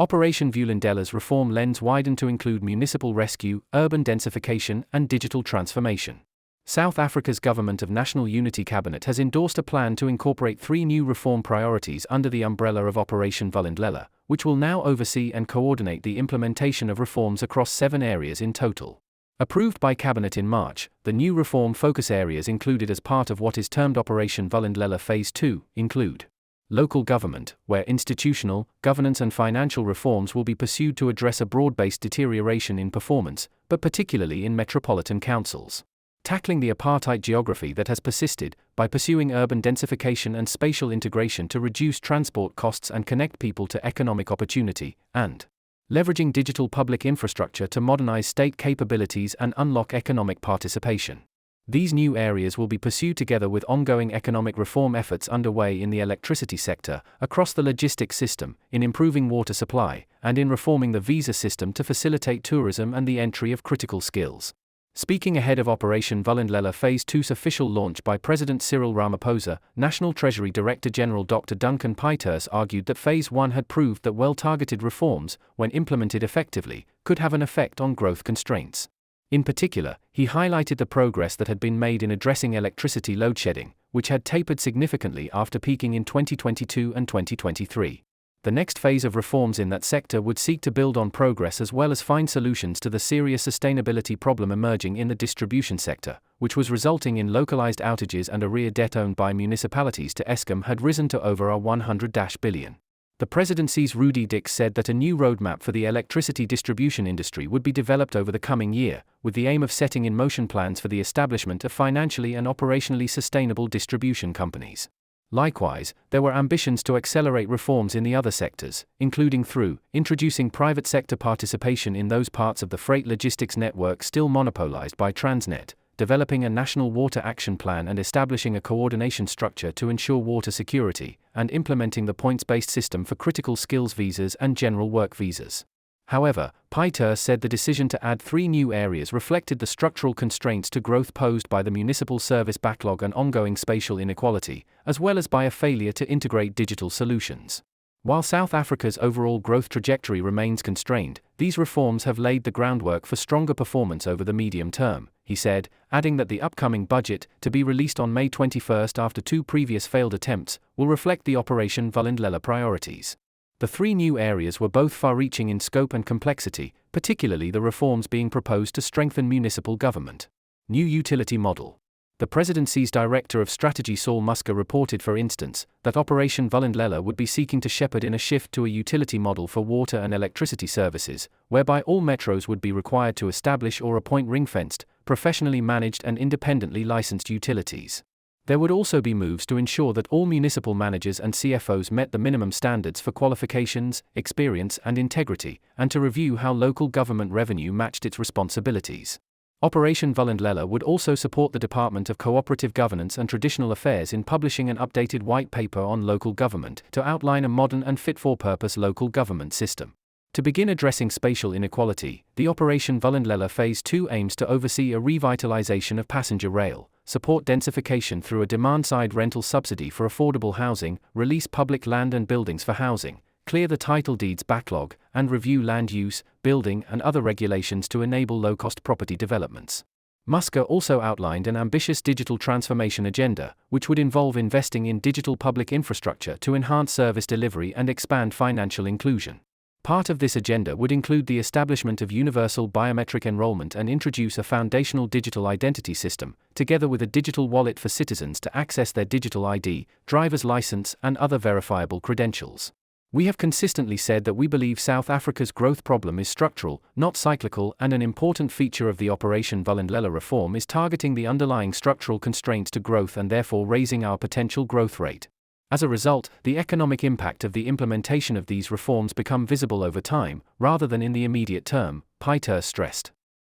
Operation Vulindela's reform lens widened to include municipal rescue, urban densification, and digital transformation. South Africa's Government of National Unity Cabinet has endorsed a plan to incorporate 3 new reform priorities under the umbrella of Operation Vulindlela, which will now oversee and coordinate the implementation of reforms across 7 areas in total. Approved by Cabinet in March, the new reform focus areas included as part of what is termed Operation Vulindlela Phase II include local government, where institutional, governance and financial reforms will be pursued to address a broad-based deterioration in performance, but particularly in metropolitan councils. Tackling the apartheid geography that has persisted, by pursuing urban densification and spatial integration to reduce transport costs and connect people to economic opportunity, and leveraging digital public infrastructure to modernize state capabilities and unlock economic participation. These new areas will be pursued together with ongoing economic reform efforts underway in the electricity sector, across the logistics system, in improving water supply, and in reforming the visa system to facilitate tourism and the entry of critical skills. Speaking ahead of Operation Vulindlela Phase II's official launch by President Cyril Ramaphosa, National Treasury Director General Dr. Duncan Pythurst argued that Phase I had proved that well-targeted reforms, when implemented effectively, could have an effect on growth constraints. In particular, he highlighted the progress that had been made in addressing electricity load shedding, which had tapered significantly after peaking in 2022 and 2023. The next phase of reforms in that sector would seek to build on progress as well as find solutions to the serious sustainability problem emerging in the distribution sector, which was resulting in localized outages and arrear debt owned by municipalities to Eskom had risen to over $100 billion. The presidency's Rudy Dix said that a new roadmap for the electricity distribution industry would be developed over the coming year, with the aim of setting in motion plans for the establishment of financially and operationally sustainable distribution companies. Likewise, there were ambitions to accelerate reforms in the other sectors, including through introducing private sector participation in those parts of the freight logistics network still monopolized by Transnet, developing a national water action plan and establishing a coordination structure to ensure water security, and implementing the points-based system for critical skills visas and general work visas. However, Pythurst said the decision to add 3 new areas reflected the structural constraints to growth posed by the municipal service backlog and ongoing spatial inequality, as well as by a failure to integrate digital solutions. While South Africa's overall growth trajectory remains constrained, these reforms have laid the groundwork for stronger performance over the medium term, he said, adding that the upcoming budget, to be released on May 21 after 2 previous failed attempts, will reflect the Operation Vulindlela priorities. The 3 new areas were both far-reaching in scope and complexity, particularly the reforms being proposed to strengthen municipal government. New utility model. The presidency's Director of Strategy Saul Musker reported, for instance, that Operation Vulindlela would be seeking to shepherd in a shift to a utility model for water and electricity services, whereby all metros would be required to establish or appoint ring-fenced, professionally managed and independently licensed utilities. There would also be moves to ensure that all municipal managers and CFOs met the minimum standards for qualifications, experience and integrity, and to review how local government revenue matched its responsibilities. Operation Vulindlela would also support the Department of Cooperative Governance and Traditional Affairs in publishing an updated white paper on local government to outline a modern and fit-for-purpose local government system. To begin addressing spatial inequality, the Operation Vulindlela Phase II aims to oversee a revitalization of passenger rail, support densification through a demand-side rental subsidy for affordable housing, release public land and buildings for housing, clear the title deeds backlog, and review land use, building and other regulations to enable low-cost property developments. Musker also outlined an ambitious digital transformation agenda, which would involve investing in digital public infrastructure to enhance service delivery and expand financial inclusion. Part of this agenda would include the establishment of universal biometric enrollment and introduce a foundational digital identity system, together with a digital wallet for citizens to access their digital ID, driver's license, and other verifiable credentials. We have consistently said that we believe South Africa's growth problem is structural, not cyclical, and an important feature of the Operation Vulindlela reform is targeting the underlying structural constraints to growth and therefore raising our potential growth rate. As a result, the economic impact of the implementation of these reforms become visible over time, rather than in the immediate term, Pythurst stressed.